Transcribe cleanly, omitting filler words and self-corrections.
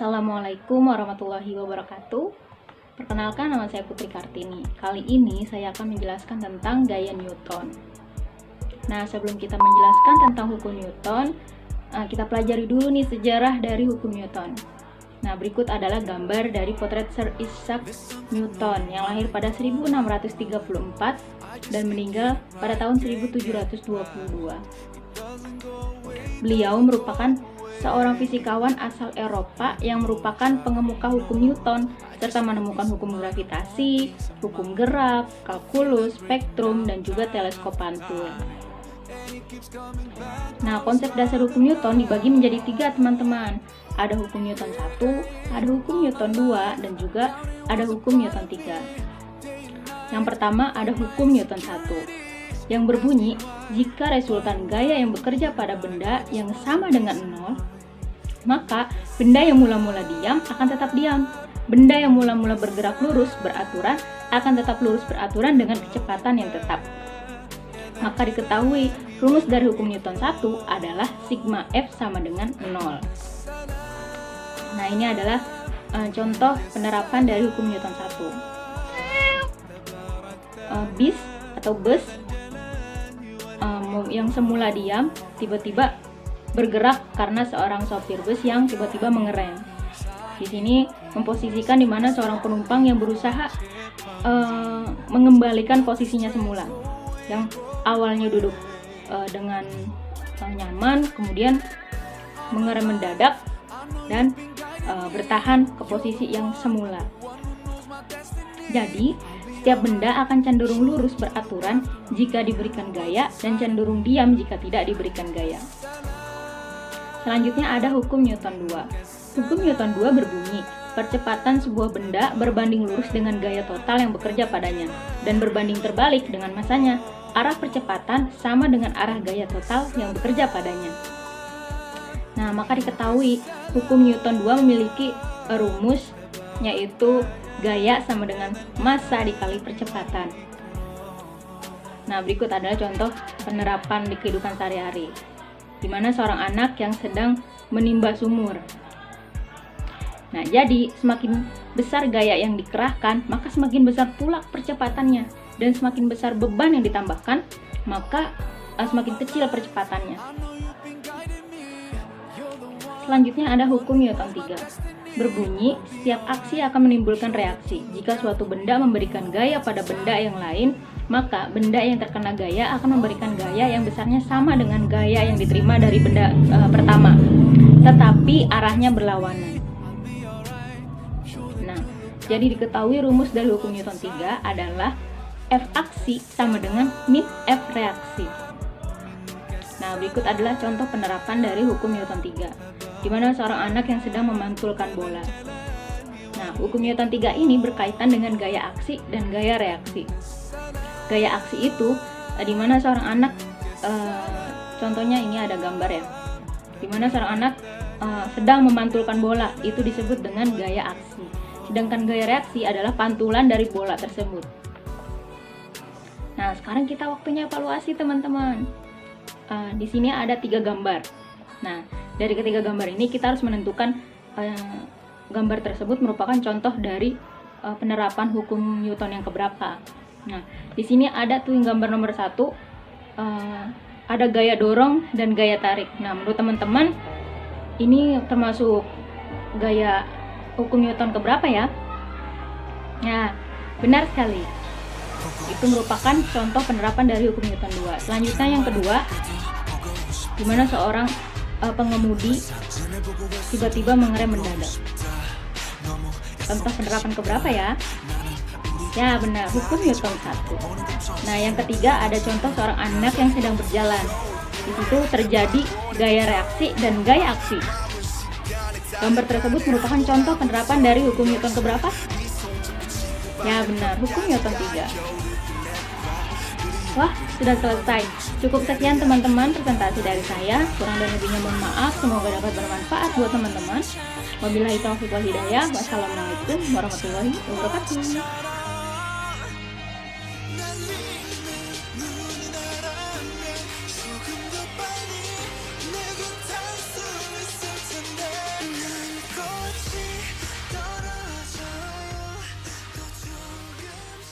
Assalamualaikum warahmatullahi wabarakatuh. Perkenalkan, nama saya Putri Kartini. Kali ini saya akan menjelaskan tentang gaya Newton. Nah, sebelum kita menjelaskan tentang hukum Newton, kita pelajari dulu nih sejarah dari hukum Newton. Nah, berikut adalah gambar dari potret Sir Isaac Newton yang lahir pada 1634 dan meninggal pada tahun 1722. Beliau merupakan seorang fisikawan asal Eropa yang merupakan pengemuka hukum Newton serta menemukan hukum gravitasi, hukum gerak, kalkulus, spektrum, dan juga teleskop pantul. Nah, konsep dasar hukum Newton dibagi menjadi 3, teman-teman. Ada hukum Newton 1, ada hukum Newton 2, dan juga ada hukum Newton 3. Yang pertama ada hukum Newton 1 yang berbunyi, jika resultan gaya yang bekerja pada benda yang sama dengan 0, maka benda yang mula-mula diam akan tetap diam. Benda yang mula-mula bergerak lurus beraturan akan tetap lurus beraturan dengan kecepatan yang tetap. Maka diketahui rumus dari hukum Newton 1 adalah sigma F sama dengan 0. Nah, ini adalah contoh penerapan dari hukum Newton 1. Bis atau bus yang semula diam tiba-tiba bergerak karena seorang sopir bus yang tiba-tiba mengerem. Di sini memposisikan di mana seorang penumpang yang berusaha mengembalikan posisinya semula, yang awalnya duduk dengan nyaman, kemudian mengerem mendadak dan bertahan ke posisi yang semula. Jadi, setiap benda akan cenderung lurus beraturan jika diberikan gaya dan cenderung diam jika tidak diberikan gaya. Selanjutnya ada hukum Newton 2. Hukum Newton 2 berbunyi, percepatan sebuah benda berbanding lurus dengan gaya total yang bekerja padanya, dan berbanding terbalik dengan masanya. Arah percepatan sama dengan arah gaya total yang bekerja padanya. Nah, maka diketahui hukum Newton 2 memiliki rumus, yaitu gaya sama dengan massa dikali percepatan. Nah, berikut adalah contoh penerapan di kehidupan sehari-hari, di mana seorang anak yang sedang menimba sumur. Nah, jadi semakin besar gaya yang dikerahkan, maka semakin besar pula percepatannya, dan semakin besar beban yang ditambahkan, maka semakin kecil percepatannya. Selanjutnya ada hukum Newton 3. Berbunyi, setiap aksi akan menimbulkan reaksi. Jika suatu benda memberikan gaya pada benda yang lain, maka benda yang terkena gaya akan memberikan gaya yang besarnya sama dengan gaya yang diterima dari benda pertama, tetapi arahnya berlawanan. Nah, jadi diketahui rumus dari hukum Newton 3 adalah F aksi sama dengan min F reaksi. Nah, berikut adalah contoh penerapan dari hukum Newton 3, di mana seorang anak yang sedang memantulkan bola. Nah, hukum Newton 3 ini berkaitan dengan gaya aksi dan gaya reaksi. Gaya aksi itu di mana seorang anak, contohnya ini ada gambar ya, di mana seorang anak sedang memantulkan bola, itu disebut dengan gaya aksi. Sedangkan gaya reaksi adalah pantulan dari bola tersebut. Nah, sekarang kita waktunya evaluasi, teman-teman. Di sini ada 3 gambar. Nah, dari ketiga gambar ini kita harus menentukan gambar tersebut merupakan contoh dari penerapan hukum Newton yang keberapa. Nah, di sini ada tuh gambar nomor 1, ada gaya dorong dan gaya tarik. Nah, menurut teman-teman ini termasuk gaya hukum Newton keberapa ya? Nah, benar sekali. Itu merupakan contoh penerapan dari hukum Newton 2. Selanjutnya yang kedua, di mana seorang pengemudi tiba-tiba mengerem mendadak. Contoh penerapan keberapa ya? Ya, benar, hukum Newton 1. Nah, yang ketiga ada contoh seorang anak yang sedang berjalan. Di situ terjadi gaya reaksi dan gaya aksi. Gambar tersebut merupakan contoh penerapan dari hukum Newton keberapa? Ya, benar, hukum Newton 3. Wah, sudah selesai. Cukup sekian teman-teman presentasi dari saya. Kurang dan lebihnya mohon maaf. Semoga dapat bermanfaat buat teman-teman. Wabillahi taufiq wal hidayah. Wassalamualaikum warahmatullahi wabarakatuh.